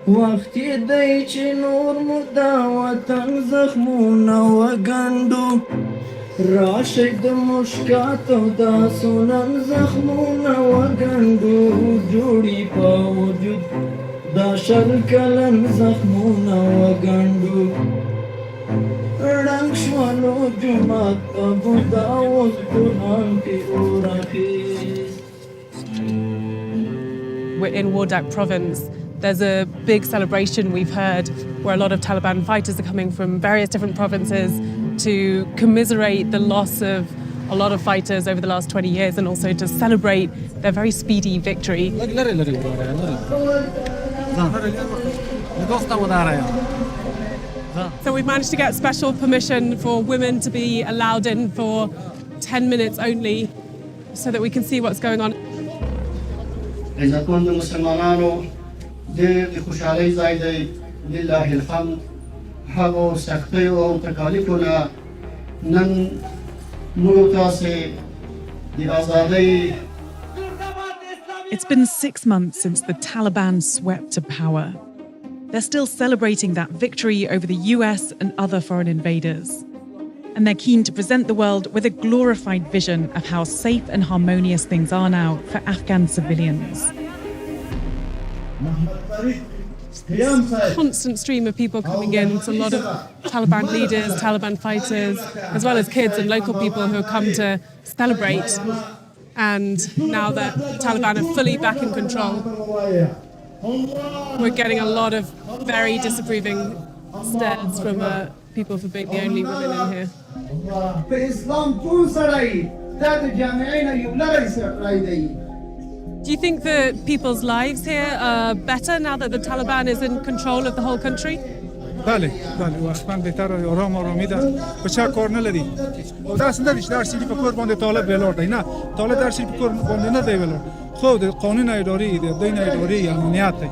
وختي دی چې نور مو دا وطن زخمونه وګنډو راشئ د مشکاتو دا سنن زخمونه وګنډو جوړي په وجود دا شل کلن زخمونه وګنډو ړنګ شولو جومات ابو دا اوس ګلان پې اور اخیست. We're in Wardak province. There's a big celebration we've heard where a lot of Taliban fighters are coming from various different provinces to commiserate the loss of a lot of fighters over the last 20 years and also to celebrate their very speedy victory. So we've managed to get special permission for women to be allowed in for 10 minutes only so that we can see what's going on. عزتمند مسلمانانو ډېر د خوشحالۍ ځای دی لله الحمد هغو سختیو او تکالیفو نه نن موږ تاسې د ازادۍ. It's been 6 months since the Taliban swept to power. They're still celebrating that victory over the US and other foreign invaders. And they're keen to present the world with a glorified vision of how safe and harmonious things are now for Afghan civilians. Constant stream of people coming in. It's a lot of Taliban leaders, Taliban fighters, as well as kids and local people who have come to celebrate. And now that Taliban are fully back in control, we're getting a lot of very disapproving stares from people for being the only women in here. Do you think that people's lives here are better now that the Taliban is in control of the whole country? بله واقعا بهتر آرام آرامی ده بچه کار نلدی دست ندیش در سیلی پکور بانده طالب ولارده نه طالب در سیلی پکور بانده نده ولار خود قانون اداری ده دین اداری امنیت ده.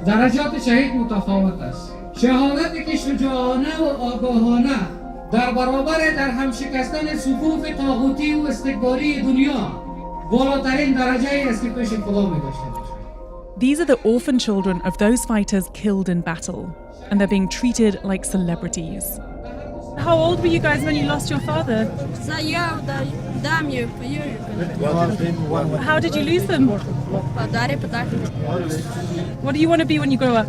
درجات شهید متفاوت است. شهادتی که شجاعانه و آگاهانه در برابر در هم شکستن صفوف طاغوتی و استکباری دنیا بالاترین درجه است که پیش خدا می‌داشته باشه. These are the orphan children of those fighters killed in battle, and they're being treated like celebrities. How old were you guys when you lost your father? How did you lose them? What do you want to be when you grow up?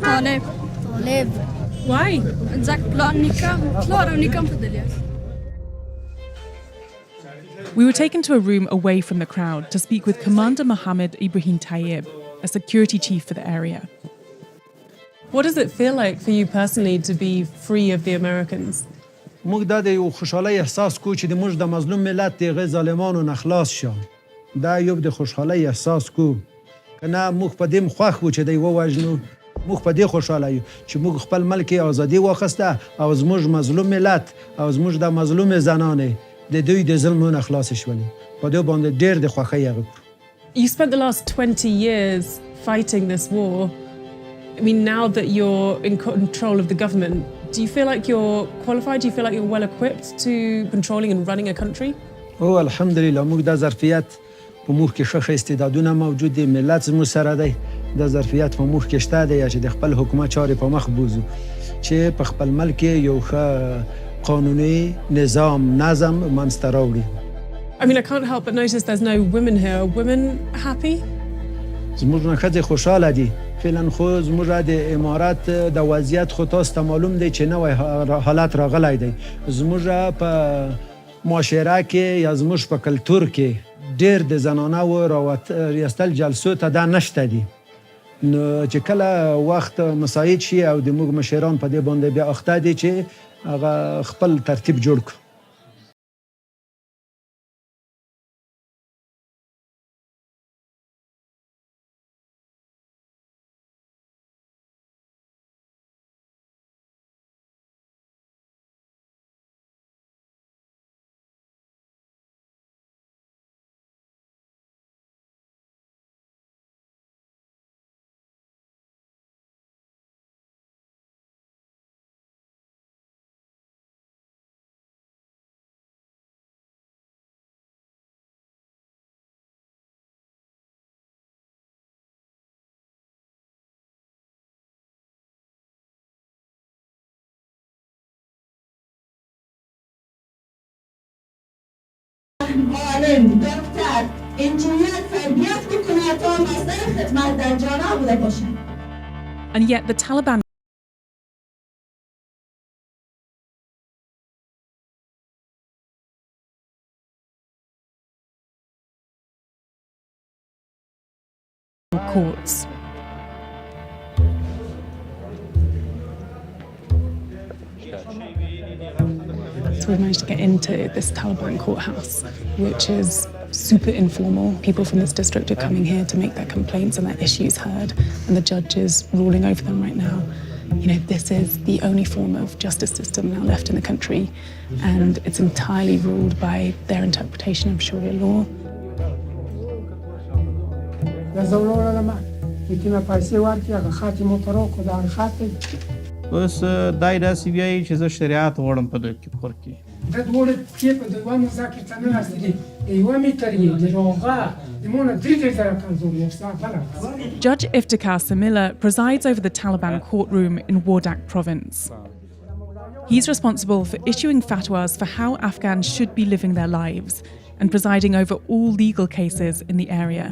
طالب. Why? We were taken to a room away from the crowd to speak with Commander Mohammed Ibrahim Tayyib, a security chief for the area. What does it feel like for you personally to be free of the Americans? موږ دا د خوشحالۍ احساس کو چې د موږ د مظلوم ملت د غیر ظالمانو نه خلاص شو. دا یو د خوشحالۍ احساس کو. کنه موږ په دې خوښ وو چې دی ووژنو. موږ په دې خوشاله یو چې موږ خپل ملک ازادي واخسته او زموږ مظلوم ملت او زموږ د مظلوم زنانه د دوی د ظلمونو خلاص شولې. په دې باندې ډېر د خوښۍ هغه. You spent the last 20 years fighting this war. I mean, now that you're in control of the government, do you feel like you're qualified? Do you feel like you're well equipped to controlling and running a country? او الحمدلله موږ د ظرفیت په موږ کې ښه استعدادونه موجود دي. ملت زموږ سره دی. د ظرفیت په موږ کې شته دی چې د خپل حکومت چارې په مخ بوزو چې په خپل ملک کې یو ښه قانوني نظام نظم منځته راوړي. I mean, I can't help but notice there's no women here. Are women happy? زموږ نه ښځې خوشحاله دي. فعلا خو زموږ د امارات د وضعیت خو تاسو ته معلوم دی چې نوی حالت راغلی دی. زموږ په معاشره کې یا زموږ په کلتور کې ډېر د زنانو راوستل جلسو ته دا نشته دي. نو چې کله وخت مساعد شي او د موږ مشران په دې باندې بیا اخته دي چې هغه خپل ترتیب جوړ کړي. معلم دکتر انجینیر تربیت بکنه تا مصدر خدمت در جا نبوده باشه. And yet the Taliban courts. So we've managed to get into this Taliban courthouse, which is super informal. People from this district are coming here to make their complaints and their issues heard, and the judge is ruling over them right now. You know, this is the only form of justice system now left in the country, and it's entirely ruled by their interpretation of Sharia law. اوس دای داسې وایي چې زه شریعت غواړم په دې کور کې. Judge Iftikhar Samila presides over the Taliban courtroom in Wardak province. He's responsible for issuing fatwas for how Afghans should be living their lives and presiding over all legal cases in the area.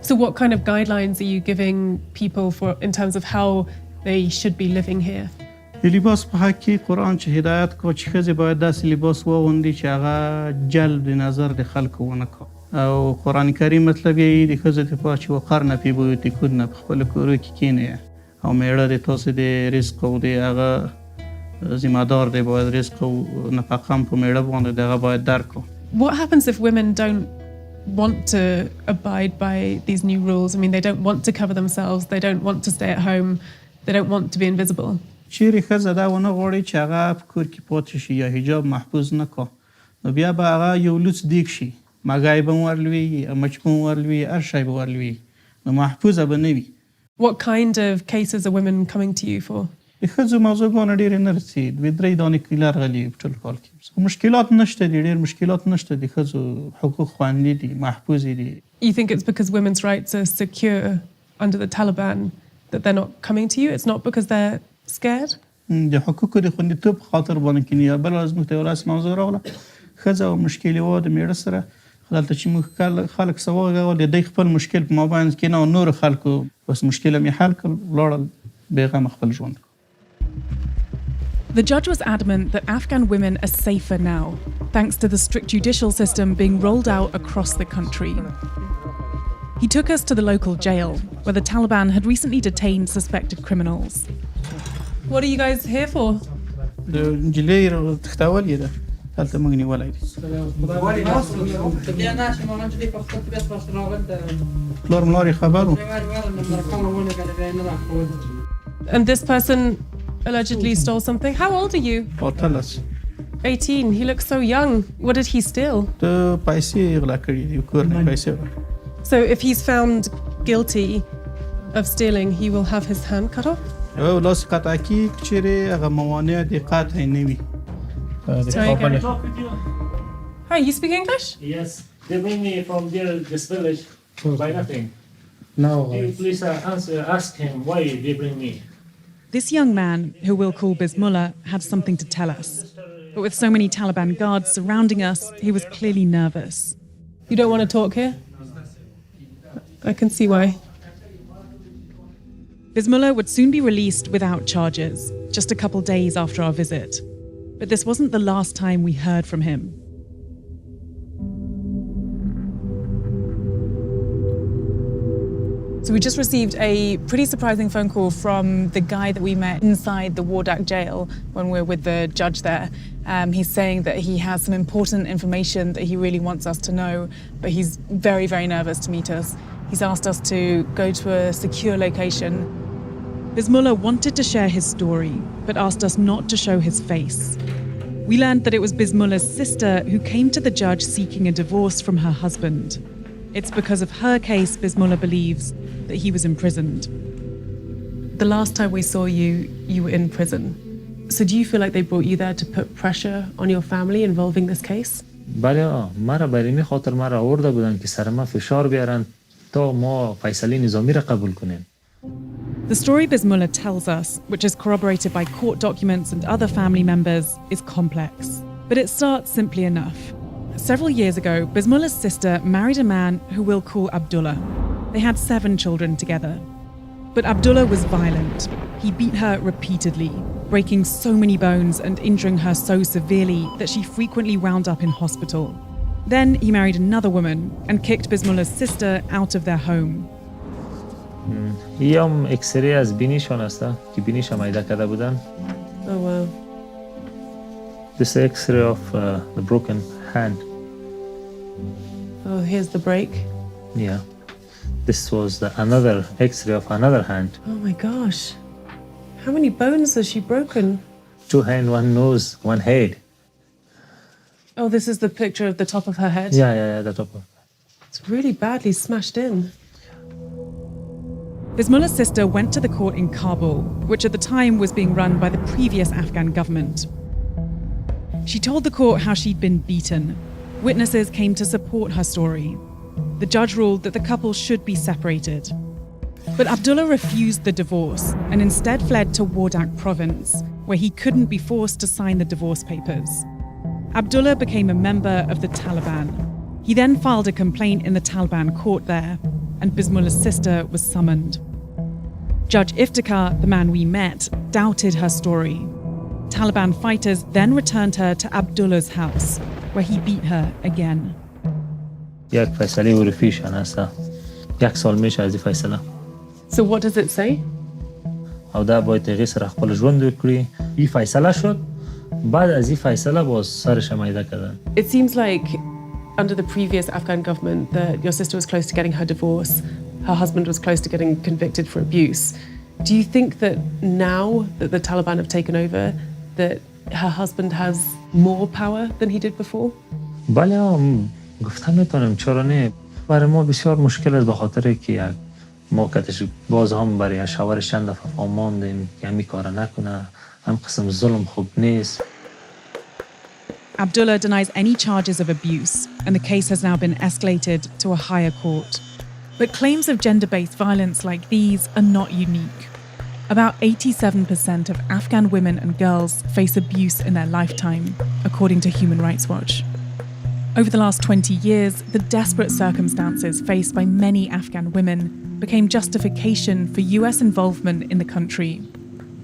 So what kind of guidelines are you giving people for in terms of how they should be living here? د لباس په حق کې قرآن چې هدایت کو چې ښځې باید داسې لباس واغوندي چې هغه جلب د نظر د خلکو ونه کړي، او قرآن کریم مطلب یې د ښځو دپاره چې وقرن فی بیوتکن په خپلو کورو کې کښېنئ، او میړه د تاسو د رزق او د هغه ذمه دار دی، باید رزق او نفقه هم په میړه باندې د هغه باید درکړو. What happens if women don't want to abide by these new rules? I mean, they don't want to cover themselves, they don't want to stay at home, they don't want to be invisible. چیرې ښځه دا ونه غواړي چې هغه په کور کې پاتې شي یا حجاب محفوظ نه کړه، نو بیا به هغه یو لوڅ دیګ شي، مګی به ورلویږي، مچ به ورلویږي، هر شی به ورلویږي، نو محفوظه به نه وي. What kind of cases are women coming to you for? د ښځو موضوعګانې ډېرې نه رسي، دوې درې دانې کیله راغلي په ټول کال کې. مشکلات نشته دي، ډېر مشکلات نشته، د ښځو حقوق خوندي دي، محفوظې دي. You think it's because women's rights are secure under the Taliban that they're not coming to you? It's not because they're scared? د حقوقو د خوندیتوب په خاطر باندې کې نه، بل ورځ موږ ته یو داسې موضوع راغله، ښځه او مشکل یې وه د میړه سره، دلته چې موږ خلک څه وغږول، د دوی خپل مشکل په مابین کې نه، او نورو خلکو بس مشکل هم یې حل کړ، ولاړل بېغمه خپل ژوند. The judge was adamant that Afghan women are safer now, thanks to the strict judicial system being rolled out across the country. He took us to the local jail, where the Taliban had recently detained suspected criminals. What are you guys here for? د نجلۍ تښتول یې ده، هلته موږ نیولی دی. پلار ملار یې خبر و. And this person allegedly stole something. How old are you? 18. He looks so young. What did he steal? د پیسې غلا کړي دي، کور نه پیسې. So if he's found guilty of stealing, he will have his hand cut off? او لاس قطع کړي چیرې هغه موانع د قطع نه وي. Hi, you speak English? Yes, they bring me from this village by nothing. No. Please ask him why they bring me. This young man, who we'll call Bismillah, had something to tell us. But with so many Taliban guards surrounding us, he was clearly nervous. You don't want to talk here? I can see why. Bismillah would soon be released without charges, just a couple days after our visit. But this wasn't the last time we heard from him. So we just received a pretty surprising phone call from the guy that we met inside the Wardak jail when we were with the judge there. He's saying that he has some important information that he really wants us to know, but he's very, very nervous to meet us. He's asked us to go to a secure location. Bismillah wanted to share his story, but asked us not to show his face. We learned that it was Bismillah's sister who came to the judge seeking a divorce from her husband. It's because of her case Bismillah believes that he was imprisoned. The last time we saw you, you were in prison. So do you feel like they brought you there to put pressure on your family involving this case? بله مرا برای خاطر مرا آورده بودن که سر ما فشار بیارن تا ما فیصله نظامی را قبول کنیم. The story Bismillah tells us, which is corroborated by court documents and other family members, is complex. But it starts simply enough. several years ago, Bismullah's sister married a man who we'll call Abdullah. They had 7 children together. But Abdullah was violent. He beat her repeatedly, breaking so many bones and injuring her so severely that she frequently wound up in hospital. Then he married another woman and kicked Bismullah's sister out of their home. یام اکسری از بینیشان است که بینیش مایده کرده بودن. Oh wow. This X-ray of the broken hand. Oh, here's the break. Yeah. This was another X-ray of another hand. Oh my gosh. How many bones has she broken? 2 hands, 1 nose, 1 head. Oh, this is the picture of the top of her head? Yeah, the top of. It's really badly smashed in. Bismullah's sister went to the court in Kabul, which at the time was being run by the previous Afghan government. She told the court how she'd been beaten. Witnesses came to support her story. The judge ruled that the couple should be separated. But Abdullah refused the divorce and instead fled to Wardak province, where he couldn't be forced to sign the divorce papers. Abdullah became a member of the Taliban. He then filed a complaint in the Taliban court there, and Bismullah's sister was summoned. Judge Iftikhar, the man we met, doubted her story. Taliban fighters then returned her to Abdullah's house, where he beat her again. یک فیصله عرفیشان است. 1 سال میشه از این فیصله. So what does it say? او دا باید هغې سره خپل ژوند وکړي. این فیصله شد. بعد از این فیصله باز سرش مایده کردن. It seems like under the previous Afghan government that your sister was close to getting her divorce, her husband was close to getting convicted for abuse. Do you think that now that the Taliban have taken over, that her husband has more power than he did before? بله گفتم میتونم چرا نه. برای ما بسیار مشکل است به خاطر که یک موقعش باز هم برای شوهرش چند دفعه فهماندیم که همین کار نکنه. هم قسم ظلم خوب نیست. Abdullah denies any charges of abuse, and the case has now been escalated to a higher court. But claims of gender-based violence like these are not unique. About 87% of Afghan women and girls face abuse in their lifetime, according to Human Rights Watch. Over the last 20 years, the desperate circumstances faced by many Afghan women became justification for US involvement in the country.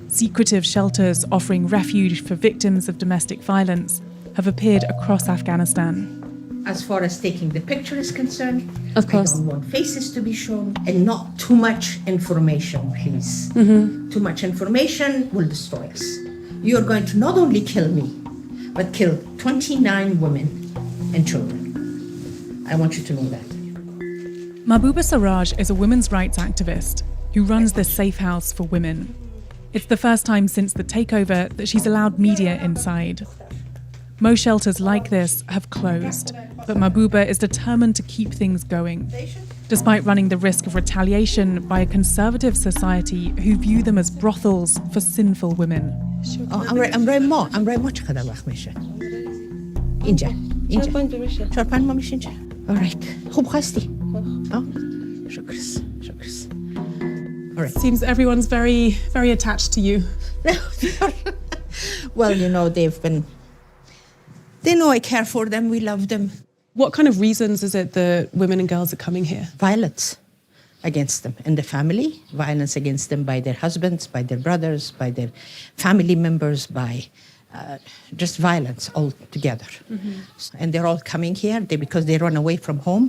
Secretive shelters offering refuge for victims of domestic violence have appeared across Afghanistan. As far as taking the picture is concerned, Of course. I don't want faces to be shown and not too much information, please. Too much information will destroy us. You're going to not only kill me, but kill 29 women and children. I want you to know that. Mahbooba Siraj is a women's rights activist who runs the Safe House for Women. It's the first time since the takeover that she's allowed media inside. Most shelters like this have closed, but Mahbooba is determined to keep things going, despite running the risk of retaliation by a conservative society who view them as brothels for sinful women. I'm very much خدا وقت میشه. اینجا. 4-5 ماه میشه اینجا. All right. خوب خواستی. شکرس. All right. Seems everyone's very, very attached to you. Well, you know, they know I care for them, we love them. What kind of reasons is it that women and girls are coming here? Violence against them in the family, violence against them by their husbands, by their brothers, by their family members, by just violence altogether. And they're all coming here because they run away from home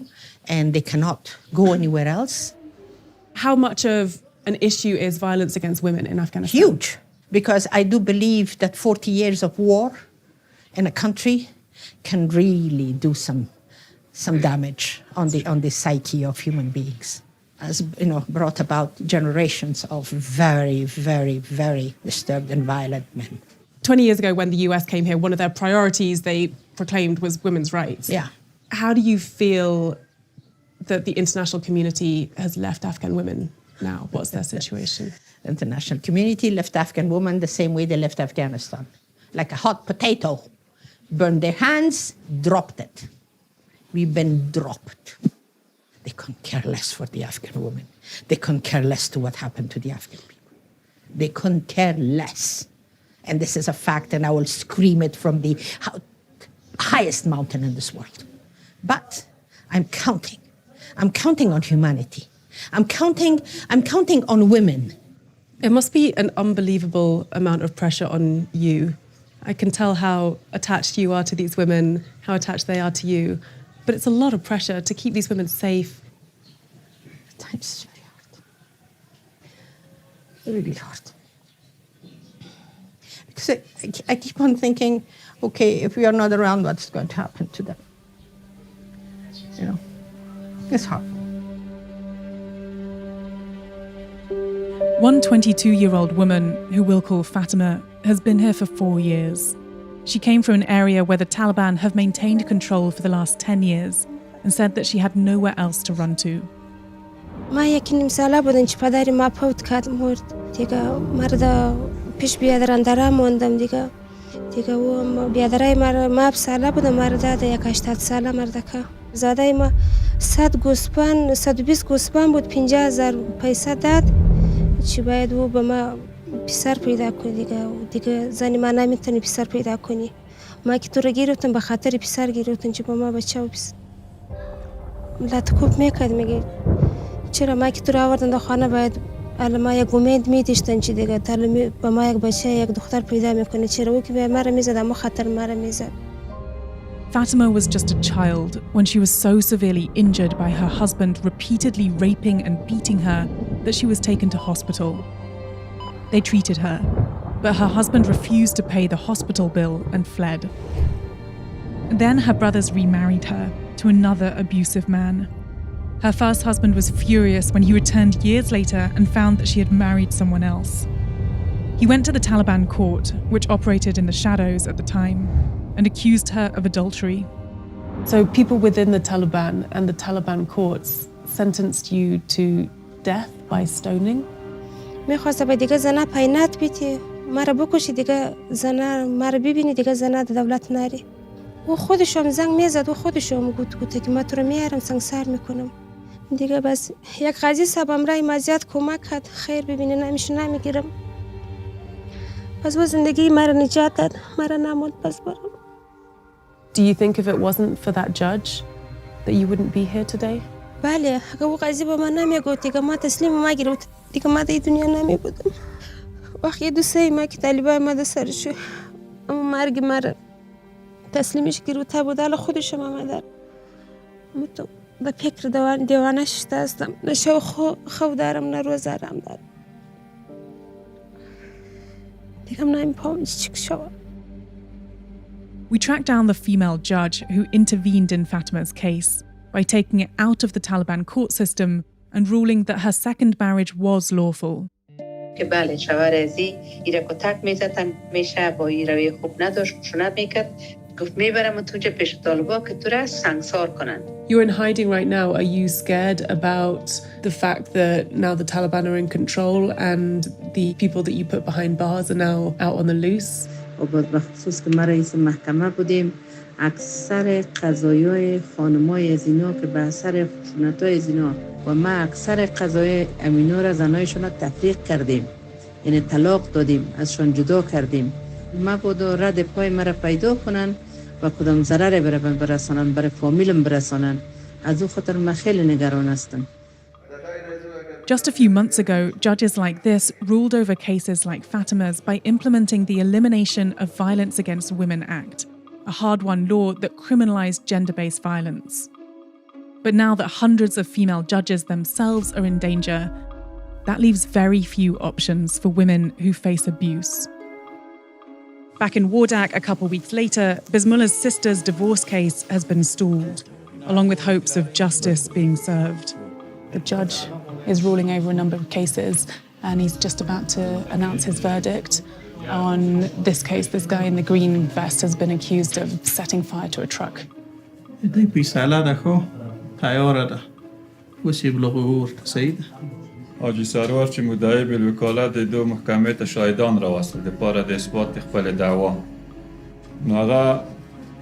and they cannot go anywhere else. How much of an issue is violence against women in Afghanistan? Huge, because I do believe that 40 years of war in a country can really do some damage on the psyche of human beings. As you know, brought about generations of very, very, very disturbed and violent men. 20 years ago when the US came here, one of their priorities they proclaimed was women's rights. Yeah. How do you feel that the international community has left Afghan women now? What's their situation? The international community left Afghan women the same way they left Afghanistan. Like a hot potato. Burned their hands, dropped it. We've been dropped. They couldn't care less for the Afghan women. They couldn't care less to what happened to the Afghan people. They couldn't care less. And this is a fact, and I will scream it from the highest mountain in this world. But I'm counting. I'm counting on humanity. I'm counting on women. It must be an unbelievable amount of pressure on you. I can tell how attached you are to these women, how attached they are to you. But it's a lot of pressure to keep these women safe. At times it's very hard. Really hard. Because I keep on thinking, okay, if we are not around, what's going to happen to them? You know, it's hard. One 22-year-old woman, who we'll call Fatima, has been here for 4 years. She came from an area where the Taliban have maintained control for the last 10 years and said that she had nowhere else to run to. ما یکی نیم ساله بودن که پدری ما فوت کرد مرد دیگه مرد پیش بیادران موندم دیگه و بیادرای ما 7 ساله بودم مرد داده 80 ساله مردکه زاده ما 120 گوسپند بود 50,000 پیسه داد چی باید و به ما پسر پیدا کنی دیگه زنی ما نمیتونی پسر پیدا کنی ما که تو رو گرفتم به خاطر پسر گرفتم که به ما بچه و پسر لطکوب میکرد میگه چرا ما که تو رو آوردن در خانه باید الان ما یک امید میداشتن چی دیگه به ما یک بچه یک دختر پیدا میکنه چرا او که به ما رو میزد اما خطر ما رو میزد. Fatima was just a child when she was so severely injured by her husband repeatedly raping and beating her that she was taken to hospital. They treated her, but her husband refused to pay the hospital bill and fled. Then her brothers remarried her to another abusive man. Her first husband was furious when he returned years later and found that she had married someone else. He went to the Taliban court, which operated in the shadows at the time, and accused her of adultery. So people within the Taliban and the Taliban courts sentenced you to death by stoning? میخواسته به دیگه زنه پینات بیتی مرا بکشی دیگه زنه مرا ببینی دیگه زنه دولت نری و خودشم زنگ میزد و خودشم گفت که من تو رو میارم سنگسار میکنم دیگه بس یک قاضی صاحب امرای مزیت کمک کرد خیر ببینی نمیشه نمیگیرم پس و زندگی مرا نجات داد مرا نموند پس برم. Do you think if it wasn't for that judge that you wouldn't be here today? بله اگه او قاضی به من نمیگفت دیگه ما تسلیم ما گرفت دیگه ما در دنیا نمی بودم وقتی دوستای ما که طالبان ما در سرشو اما مرگ مرا تسلیمش گرفته بود حالا خودشم آمده تو به فکر دیوانه شده هستم نه شو خو دارم نه روزه دارم دیگه هم نمی‌فهمم چی شد. We tracked down the female judge who intervened in Fatima's case by taking it out of the Taliban court system and ruling that her second marriage was lawful. که بله شوهر ازی ایره کتک میزد میشه با ایروی خوب نداشت خشونت میکرد گفت میبرم تو جا پیش طالبا که تو را سنگسار کنن. You're in hiding right now. Are you scared about the fact that now the Taliban are in control and the people that you put behind bars are now out on the loose? و به خصوص که ما رئیس محکمه بودیم اکثر قضایای خانمای از اینا که به اثر خشونت‌های از اینا و ما اکثر قضایای امینا را زنایشون را تفریق کردیم یعنی طلاق دادیم ازشون جدا کردیم ما بود رد پای مرا پیدا کنن و کدام ضرر برسانن برای فامیلم برسانن از او خاطر ما خیلی نگران هستم. Just a few months ago, judges like this ruled over cases like Fatima's by implementing the Elimination of Violence Against Women Act, a hard-won law that criminalized gender-based violence. But now that hundreds of female judges themselves are in danger, that leaves very few options for women who face abuse. Back in Wardak a couple weeks later, Bismullah's sister's divorce case has been stalled, along with hopes of justice being served. The judge is ruling over a number of cases and he's just about to announce his verdict. On this case, this guy in the green vest has been accused of setting fire to a truck. حاجی سروار چې مدعی بالوکاله د دو محکمې ته شاهدان راوستل دپاره د اثبات خپل دعوا نو هغه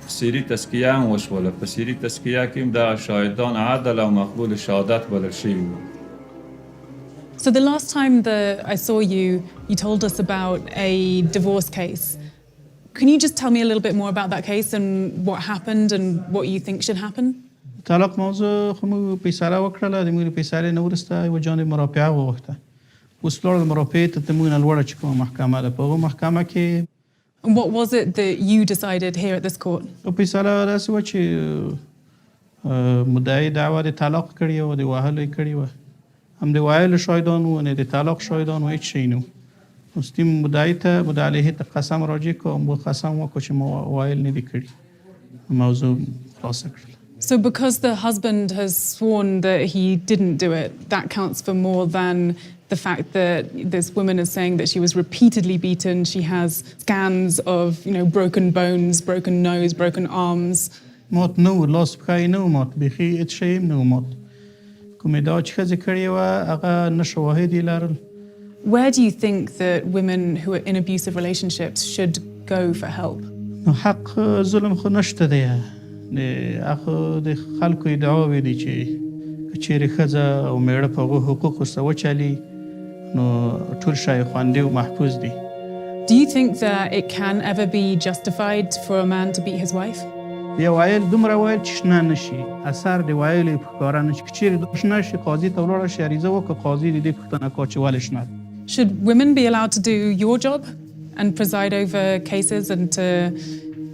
سیري تزکیه هم وشوله په سیري تزکیه کې هم دغه شاهدان عدل او مقبول شهادت بلل شوي وو. So the last time that I saw you, you told us about a divorce case. Can you just tell me a little bit more about that case and what happened and what you think should happen? طلاق موضوع خو موږ فیصله وکړله د موږ فیصلې نه وروسته یوه جانب مرافعه وغوښته اوس ولاړل مرافعې ته موږ نه لوړه چې کومه محکمه ده په هغه محکمه کې And what was it that you decided here at this court? فیصله داسې وه چې مدعي دعوه د طلاق کړې وه د وهلو یې کړې وه هم د ویلو شاهدان وو نه د طلاق شاهدان وو هېڅ شی نه وو اوس دې مدعي علیه ته قسم راجع کړو موږ قسم وکړو چې ما ویل نه دي کړي موضوع خلاصه کړله. So because the husband has sworn that he didn't do it, that counts for more than the fact that this woman is saying that she was repeatedly beaten. She has scans of, broken bones, broken nose, broken arms. مات نو لاس پښه نه مات بيخي هېڅ شی هم نه مات کومې دا چې ښځې کړې وه هغه نه شواهد یې لرل. Where do you think that women who are in abusive relationships should go for help? نو حق ظلم خو نشته دی هغه د خلکو ادعاوې دي چې که چیرې ښځه او میړه په هغو حقوقو سره وچلي نو ټول شی خوندي او محفوظ دي. Do you think that it can ever be justified for a man to beat his wife? بیا ویل دومره ویل چې شنه نه شي اثر د ویلو یې په ښکاره نه شي که چیرې شنه شي قاضي ته ولاړه شي عریضه وکړه قاضي د دې پوښتنه کوي چې ولې شنه ده. Should women be allowed to do your job and preside over cases and to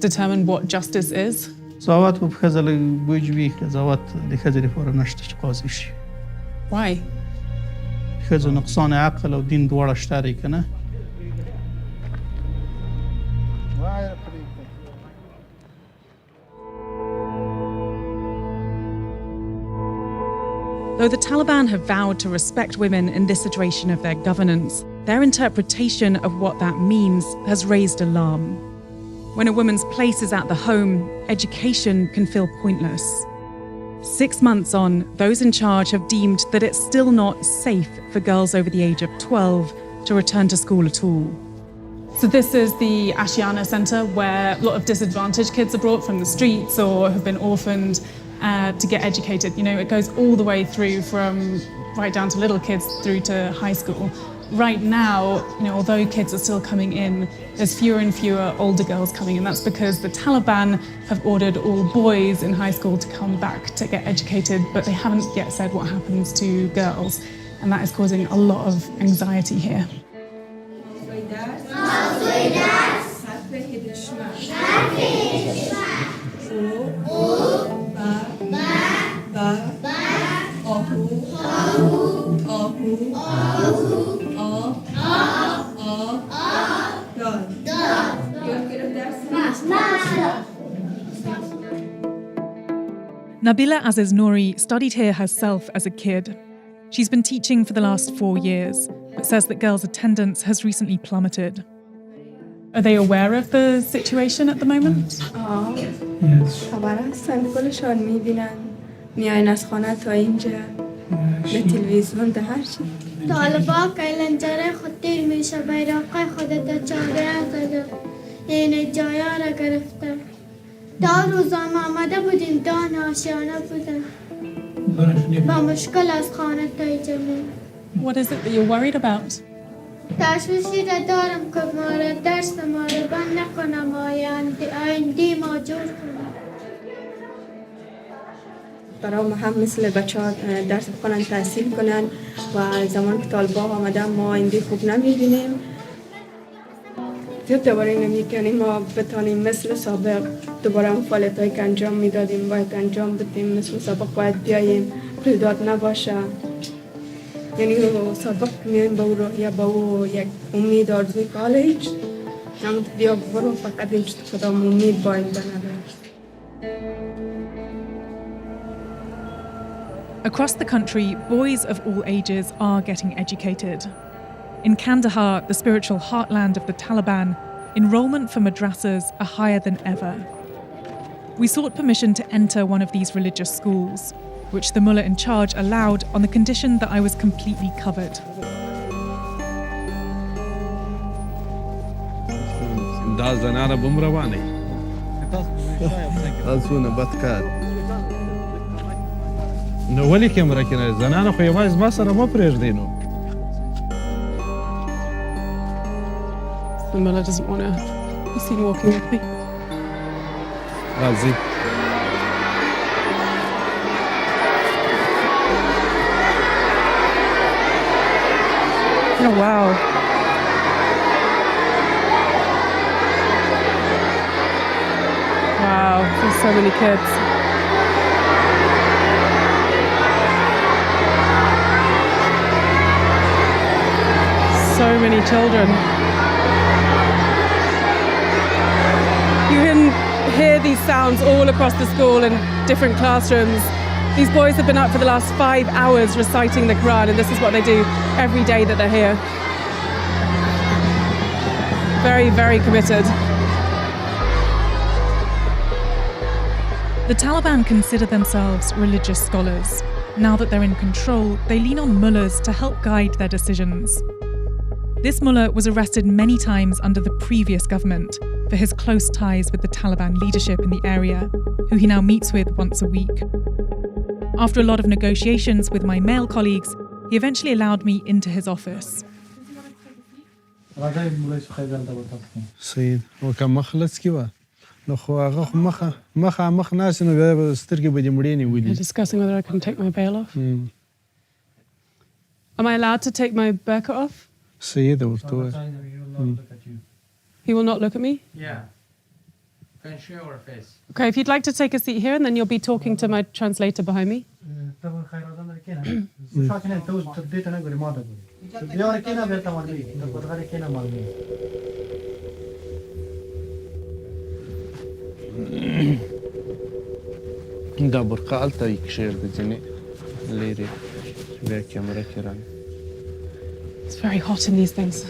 determine what justice is? قضاوت په ښځه لږ بوج وي قضاوت د ښځې لپاره نشته چې قاضي شي. Why? ښځو نقصان عقل او دین دواړه شته دی که نه. Though the Taliban have vowed to respect women in this iteration of their governance, their interpretation of what that means has raised alarm. When a woman's place is at the home, education can feel pointless. 6 months on, those in charge have deemed that it's still not safe for girls over the age of 12 to return to school at all. So this is the Ashiana Centre where a lot of disadvantaged kids are brought from the streets or have been orphaned to get educated. It goes all the way through from right down to little kids through to high school. Right now, although kids are still coming in, there's fewer and fewer older girls coming in. That's because the Taliban have ordered all boys in high school to come back to get educated, but they haven't yet said what happens to girls. And that is causing a lot of anxiety here. Nabila Aziz Nouri studied here herself as a kid. She's been teaching for the last 4 years, but says that girls' attendance has recently plummeted. Are they aware of the situation at the moment? Yes. خبر هستن کلشان میبینن میاین از خانه تا اینجا به تلویزیون ده هر چی طالبان کلنجره خود تیر میشه بیراقه خود دچاره زده این جایا را گرفته تا روزان آمده بودیم دان آشیانه بودن با مشکل از خانه تا اینجا What is it that you're worried about? تشویشی را دارم که ما درس ما را بند نکنم آیندی ما جور کنم برای هم مثل بچه ها درس بخونن تحصیل کنن و زمان که طالبان آمدن ما آینده خوب نمیبینیم زیاد دوباره نمیکنیم ما بتانیم مثل سابق دوباره هم فعالیت هایی که انجام میدادیم باید انجام بدیم مثل سابق باید بیاییم قیودات نباشه یعنی سابق میایم با او روحیه با او یک امید آرزوی کالج هم بیا برو فقط این کدام امید با این نداریم. Across the country, boys of all ages are getting educated. In Kandahar, the spiritual heartland of the Taliban, enrollment for madrasas are higher than ever. We sought permission to enter one of these religious schools, which the mullah in charge allowed on the condition that I was completely covered. نو ولې کیمره کې نه زنانه خو یوازې ما سره مه پرېږدئ نو The mullah doesn't want to He's seen walking with me. غازي Oh, wow. Wow, there's so many kids. So many children. You can hear these sounds all across the school in different classrooms. These boys have been up for the last 5 hours reciting the Quran, and this is what they do every day that they're here. Very, very committed. The Taliban consider themselves religious scholars. Now that they're in control, they lean on mullahs to help guide their decisions. This mullah was arrested many times under the previous government for his close ties with the Taliban leadership in the area, who he now meets with once a week. After a lot of negotiations with my male colleagues, he eventually allowed me into his office. سید وکم مخلص کی و نو خو هغه مخ ناس نو بیا سترګې به دې مړې نیولې. They're discussing whether I can take my veil off. Am I allowed to take my burqa off? سید ورته وایه. He will not look at me? Yeah. Can show your face. Okay, if you'd like to take a seat here and then you'll be talking to my translator behind me. دا برقه هلته یې کښېږده ځینې لرې بیا کیمره کې راغی. It's very hot in these things.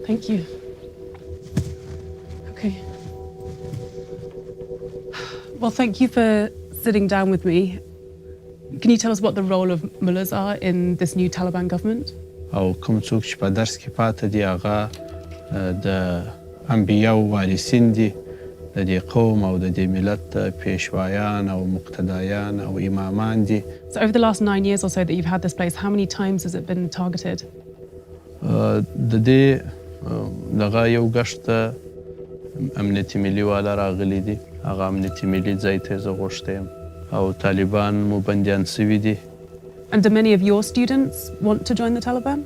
Thank you. Okay. Well, thank you for sitting down with me. Can you tell us what the role of mullahs are in this new Taliban government? او کوم څوک چې په درس کې پاتې دي هغه د انبیاو وارثین دي، د دې قوم او د دې ملت پیشوایان او مقتدایان او امامان دي. So over the last 9 years or so that you've had this place, how many times has it been targeted? د دې دغه یو ګشت امنیتي ملي والا راغلي دي، هغه امنیتي ملي ځای ته زه غوښتی یم او طالبان مو بندیان سوي دي. And do many of your students want to join the Taliban?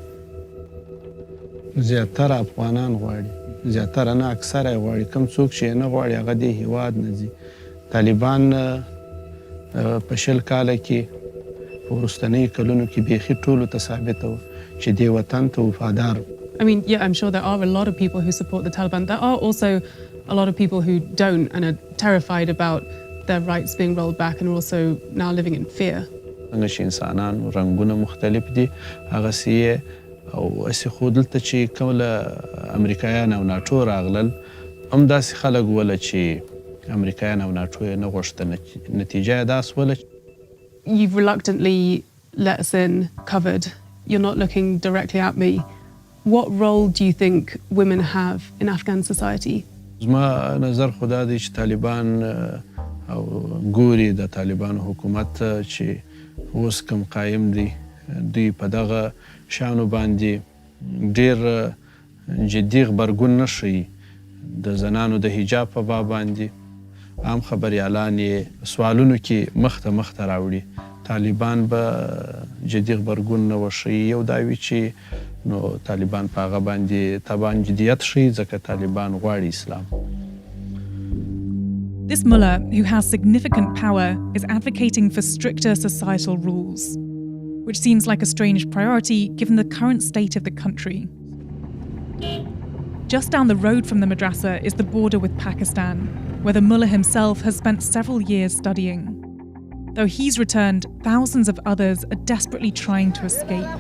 زیاتره افغانان غواړي، زیاتره نه اکثره یې غواړي. کوم څوک چې نه غواړي هغه دې هیواد نه ځي. طالبان په 20 کاله کې په وروستنیو کلونو کې بیخي ټولو ته ثابته وه چې دې وطن ته وفادار. I mean, yeah, I'm sure there are a lot of people who support the Taliban. There are also a lot of people who don't and are terrified about their rights being rolled back and are also now living in fear. څنګه چې انسانان رنګونه مختلف دي هغسې یې او هسې خو دلته چې کومه امریکایان او ناټو راغلل همداسې خلک وله چې امریکایان او ناټو یې نه غوښته، نتیجه یې داسې وله. You've reluctantly let us in, covered. You're not looking directly at me. What role do you think women have in Afghan society? زما نظر خو دا دی چې طالبان او ګوري د طالبان حکومت چې اوس کوم قایم دی دوی په دغه شانو باندې ډېر جدي غبرګون نه ښیي. د زنانو د حجاب په باب باندې عام خبریالان یې سوالونو کې مخ ته راوړي. طالبان به جدي غبرګون نه وښیي. یو دا وي چې نو طالبان په هغه باندې طبعا جدیت ښیي ځکه طالبان غواړي اسلام. This mullah, who has significant power, is advocating for stricter societal rules, which seems like a strange priority given the current state of the country. Just down the road from the madrasa is the border with Pakistan, where the mullah himself has spent several years studying. Though he's returned, thousands of others are desperately trying to escape.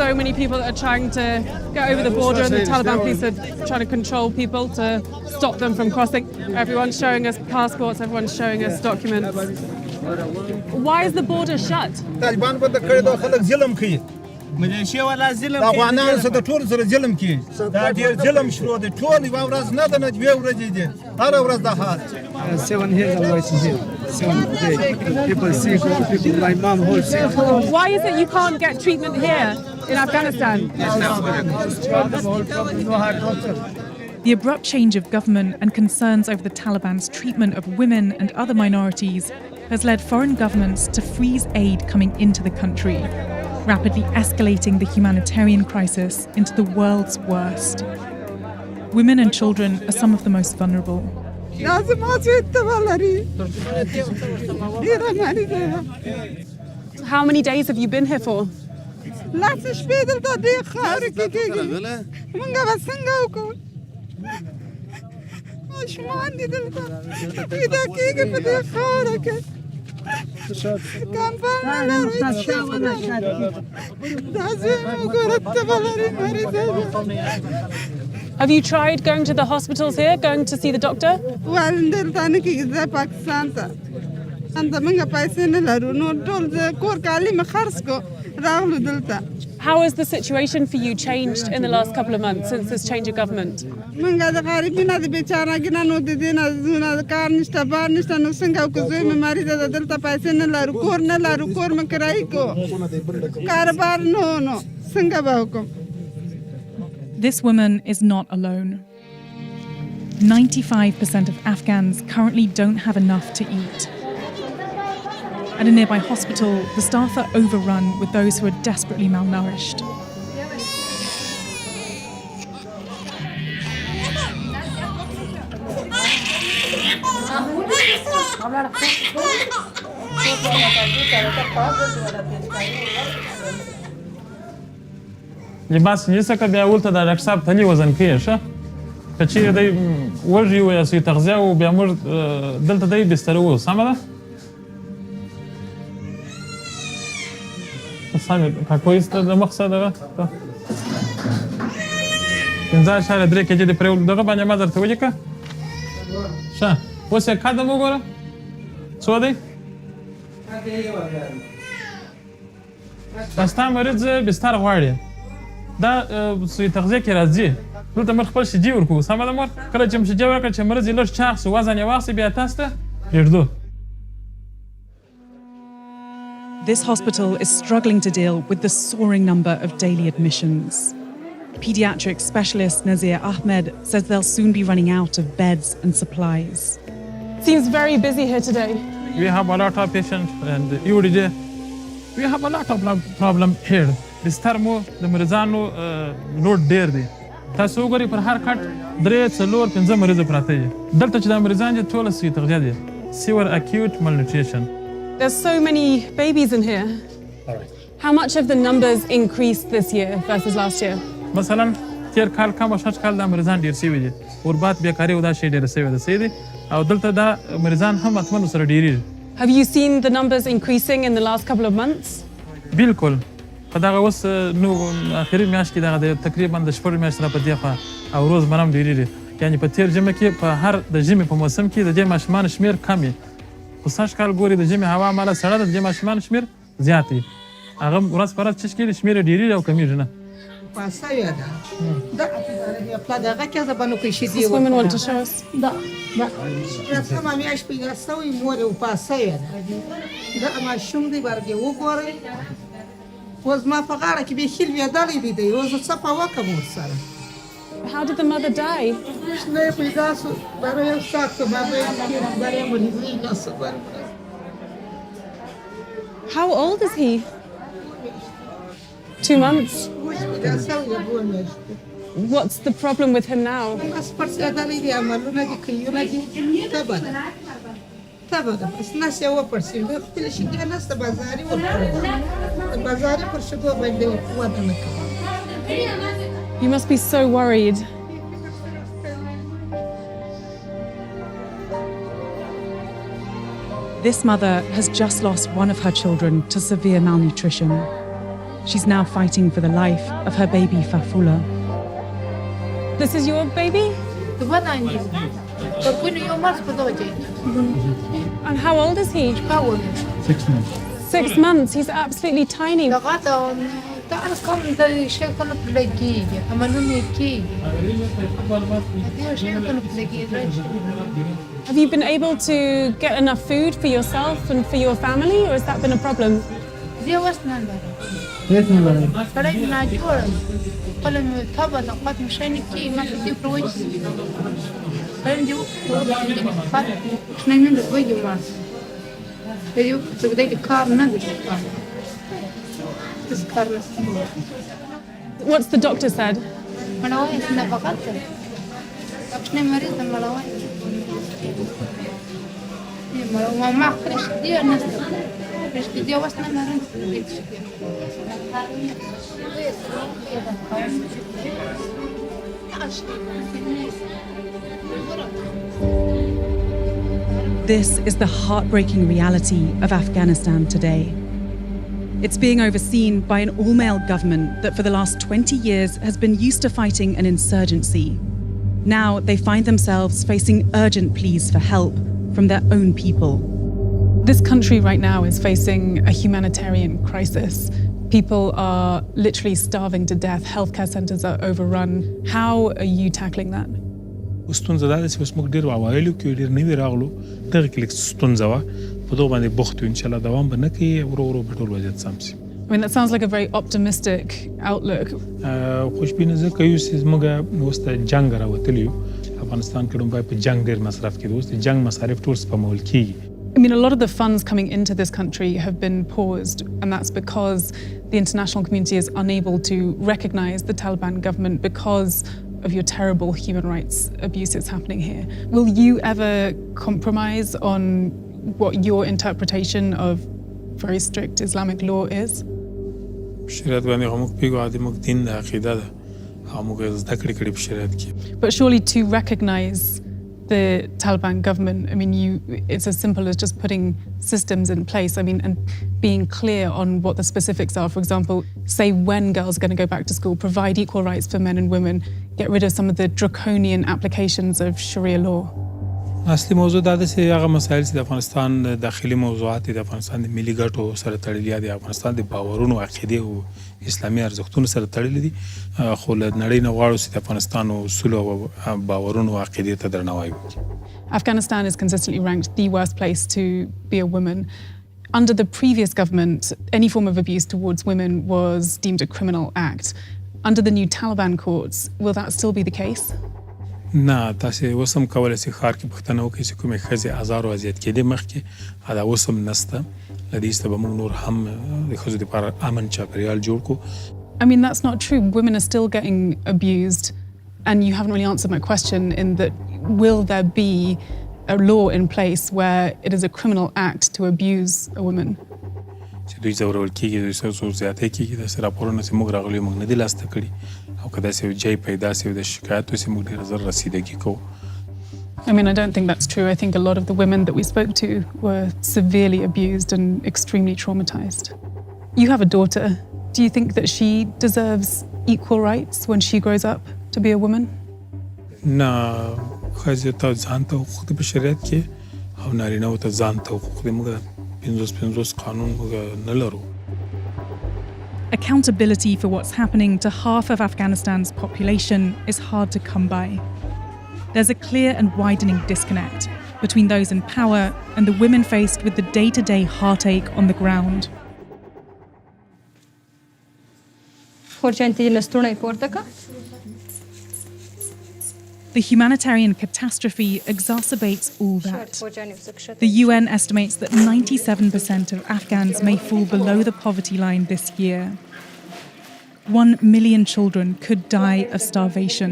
So many people are trying to get over the border, and the Taliban police are trying to control people to stop them from crossing. Everyone's showing us passports, everyone's showing us documents. Why is the border shut? ملیشیا والا ظلم کوي افغانان سره ټول سره ظلم کوي دا ډیر ظلم شروع دی ټول یو ورځ نه د دوه ورځې دي هر ورځ د حال 7 years I'm waiting here 7 days people sick people my mom whole sick. Why is it you can't get treatment here in Afghanistan? The abrupt change of government and concerns over the Taliban's treatment of women and other minorities has led foreign governments to freeze aid coming into the country, rapidly escalating the humanitarian crisis into the world's worst. Women and children are some of the most vulnerable. How many days have you been here for? Have you tried going to the hospitals here, going to see the doctor? How has the situation for you changed in the last couple of months since this change of government? This woman is not alone. 95% of Afghans currently don't have enough to eat. At a nearby hospital, the staff are overrun with those who are desperately malnourished. لباس نیسته که بیا ولته د ډاکټر صاحب تلي وزن کوي ښه که چیرې دی وږي وو یا سوی تغذیه وو بیا موږ دلته دی بستر وو سمه ده سمې کاکو ایسته د مخ څه دغه 15.3 کېجې د پرې دغه باندې ما درته ولیکه ښه اوس یې قدم وګوره څو دی دا ستا مریض بستر غواړي دا سوی تغذیه کې راځي دلته موږ خپل شجي ورکوو سمه ده مور کله چې شجي ورکړه چې مرض یې لږ چاق شو وزن یې واخیستې بیا تاسو ته پرېږدو. This hospital is struggling to deal with the soaring number of daily admissions. Pediatric specialist Nazir Ahmed says they'll soon be running out of beds and supplies. Seems very busy here today. We have a lot of patients and every day we have a lot of problem here. بستر مو د مریضانو لوډ ډیر دی تاسو وګورئ پر هر کټ 3 4 5 مریض پراته دي دلته چې د مریضان دي ټول سوی تغذیه دي severe acute malnutrition. There's so many babies in here. How much have the numbers increased this year versus last year? مثلا تیر کال کم او شش کال د مریضان ډیر شوي دي غربت بیکاري او دا شی ډیر شوی دی سیدي او دلته دا مریضان هم اتمنو سره ډیریږي. Have you seen the numbers increasing in the last couple of months? بالکل په دغه اوس نو اخري میاشت کې دغه تقریبا د شپږ میاشتې نه په دې خوا او روز مرام ډیریږي یعنی په تیر ژمي کې په هر د ژمي په موسم کې د دې ماشومان شمیر کم وي خو سږ کال ګوري د ژمي هوا ماله سړه ده د دې ماشومان شمیر زیات وي هغه ورځ په ورځ چې کېږي شمیر یې ډیریږي او کمیږي نه. This women want to show us. How did the mother die? How old is he? 2 months. What's the problem with him now? You must be so worried. This mother has just lost one of her children to severe malnutrition. She's now fighting for the life of her baby Fafula. This is your baby? And how old is he? 6 months. 6 months. He's absolutely tiny. Have you been able to get enough food for yourself and for your family, or has that been a problem? What's the doctor said? This is the heartbreaking reality of Afghanistan today. It's being overseen by an all-male government that for the last 20 years has been used to fighting an insurgency. Now they find themselves facing urgent pleas for help from their own people. This country right now is facing a humanitarian crisis. People are literally starving to death. Healthcare centers are overrun. How are you tackling that? ستونزه دا چې اوس موږ ډېر عوایلو کې ډېر نوي راغلو دغه کې لږ ستونزه وه په دغه باندې بوخت یو انشاءالله دوام به نه کوي ورو ورو به ټول وضعیت سم شي. I mean, that sounds like a very optimistic outlook. خوشبینه ځکه یو چې موږ اوس ته جنګ راوتلي یو افغانستان کې ډوم باید په جنګ ډېر مصرف کېده اوس د جنګ مصارف ټول سپمول کېږي. I mean, a lot of the funds coming into this country have been paused, and that's because the international community is unable to recognize the Taliban government because of your terrible human rights abuses happening here. Will you ever compromise on what your interpretation of very strict Islamic law is? شریعت باندې موږ پیګو عادي موږ دین د عقیده ده او موږ زده کړې کړې په شریعت کې. But surely to recognize the Taliban government, I mean, it's as simple as just putting systems in place, I mean, and being clear on what the specifics are. For example, say when girls are going to go back to school, provide equal rights for men and women, get rid of some of the draconian applications of Sharia law. اصلي موضوع دا ده چې هغه مسایل چې د افغانستان داخلي موضوعات دي د افغانستان د ملي ګټو سره تړلي دي افغانستان د باورونو عقیدې او اسلامي ارزښتونو سره تړلي دي خو له نړۍ نه غواړو چې د افغانستان اصول او باورونو او عقیدې ته درناوی وکړي. Afghanistan is consistently ranked the worst place to be a woman. Under the previous government, any form of abuse towards women was deemed a criminal act. Under the new Taliban courts, will that still be the case? نه تاسو اوس هم کولی شئ ښار کې پوښتنه وکړئ چې کومې ښځې ازار او اذیت کېدې مخکې دا اوس هم نشته له دې څخه به موږ نور هم د ښځو دپاره امن چاپېریال جوړ کړو. I mean, that's not true. Women are still getting abused, and you haven't really answered my question in that will there be a law in place where it is a criminal act to abuse a woman? چې دوی ځورول کېږي دوی سره څو زیاتی کېږي داسې راپورونه چې موږ راغلي موږ نه دي لاسته کړي او که داسې یو ځای پیدا شي او د شکایت وشي موږ ډېر ژر رسیدګي کوو. I mean, I don't think that's true. I think a lot of the women that we spoke to were severely abused and extremely traumatized. You have a daughter. Do you think that she deserves equal rights when she grows up to be a woman? نه ښځې ته ځان ته حقوق دي په شریعت کې او نارینهو ته ځان ته حقوق دي موږ 50 قانون موږ نه لرو. Accountability for what's happening to half of Afghanistan's population is hard to come by. There's a clear and widening disconnect between those in power and the women faced with the day-to-day heartache on the ground. The humanitarian catastrophe exacerbates all that. The UN estimates that 97% of Afghans may fall below the poverty line this year. 1 million children could die of starvation.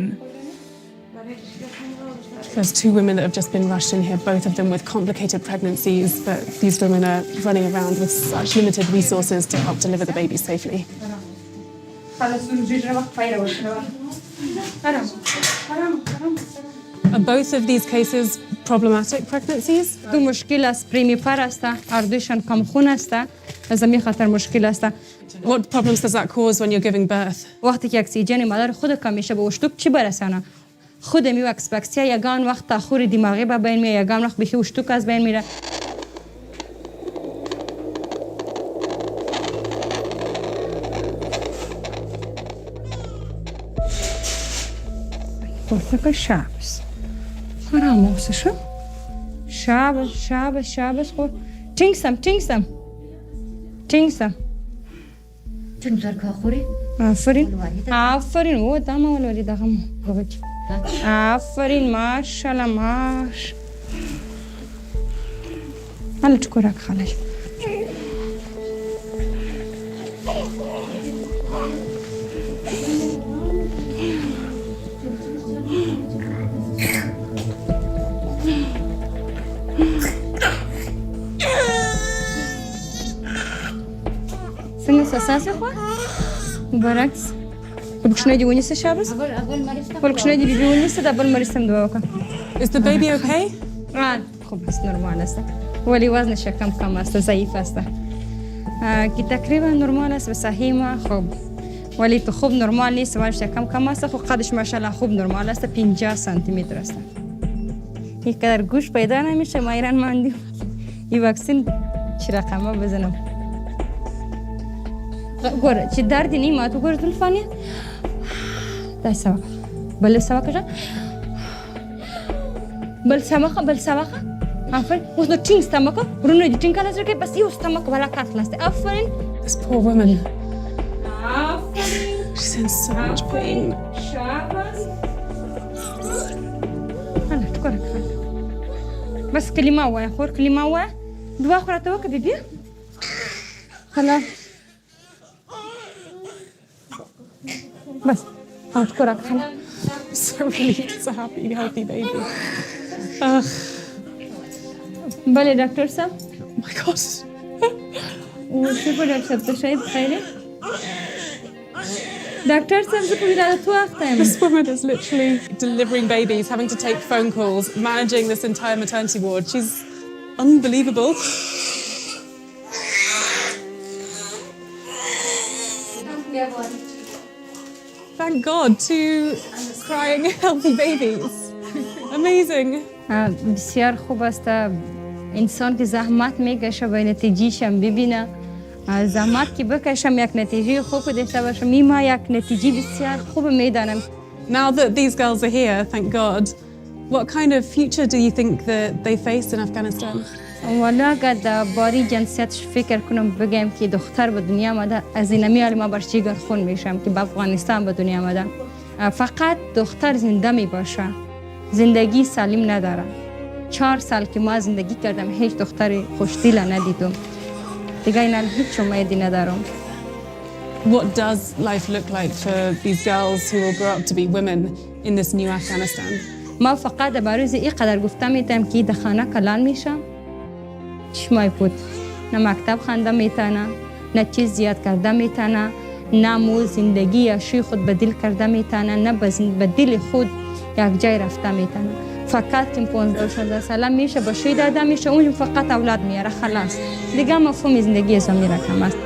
There's 2 women that have just been rushed in here, both of them with complicated pregnancies, but these women are running around with such limited resources to help deliver the babies safely. Are both of these cases problematic pregnancies. دو مشکل است پریمیپر است اردوشان کم خون است از همین خاطر مشکل است. What problems does that cause when you're giving birth? وقتی که اکسیژن مادر خود کم میشه به اشتوک چی برسانه؟ خود میو اکسپکسیا یگان وقت تاخور دماغی به بین میره یگان وقت بخی اشتوک از بین میره. Portacă șabes. Haramosă, șa? Șabes, خور. Tingsam. چون زرکا خوری؟ آفرین او دام ولولی دام بابک. آفرین ماشاءالله حالا چکورک خالش. څنګه ساسه خو برعکس پلکشنه دی ونیسه شابس پلکشنه دی بیبی ونیسه دبل مریسم دوا وکړه. Is the baby okay? خب بس نرمال است ولی وزنش کم است ضعیف است که تقریبا نرمال است و صحیح ما خب ولی تو خوب نرمال نیست وزنش کم است خب قدش ماشاءالله خوب نرمال است 50 سانتی متر است. یک قدر گوش پیدا نمیشه ما ایران ماندیم این واکسین چی رقمه بزنم گوره چی دردی نیما تو گوره تلفانی دای سواقه بله سواقه جا بل سواقه آفرین اوز دو چینگ ستمکو برونو دی چینگ کلاس رکه بس یو ستمکو بالا کات لاسته آفرین. This poor woman. آفرین. She's in so much pain. شاباس. حالا تکورک بس کلمه وای خور کلمه وای دوا خورته وکه بیبی حالا بس تکورک حالا So relieved it's a happy, healthy baby. بله دکتر صاحب. Oh my God. شکر دکتر صاحب تو شاید خیلی دکتر صاحب زو پویداد تو وقتایم. This woman is literally delivering babies, having to take phone calls, managing this entire maternity ward. She's unbelievable. Thank God, two crying healthy babies. Amazing. بسیار خوب است انسان که زحمت میکشه به نتیجهش هم ببینه زحمت که بکشم یک نتیجه خوب داشته باشم میما یک نتیجه بسیار خوب میدانم. Now that these girls are here, thank God, what kind of future do you think that they face in Afghanistan? والا اگر در باری جنسیتش فکر کنم بگم که دختر به دنیا آمده از این میال ما برش جگر خون میشم که به افغانستان به دنیا آمده فقط دختر زنده می باشه زندگی سالم نداره 4 سال که ما زندگی کردم هیچ دختر خوشدل ندیدم دیگه اینا هیچ امیدی ندارم. What does life look like for these girls who will grow up to be women in this new Afghanistan? ما فقط باروز این قدر گفتم میتونم که در خانه کلان میشم چشمای پود نه مکتب خونده میتونه نه چیز زیاد کرده میتونه نه مو زندگی اشی خود بدل کرده میتونه نه به دل خود یک جای رفته میتونه فقط که 15 ساله میشه با شوی داده میشه اون فقط اولاد میاره خلاص دیگه مفهوم زندگی زمین رقم است.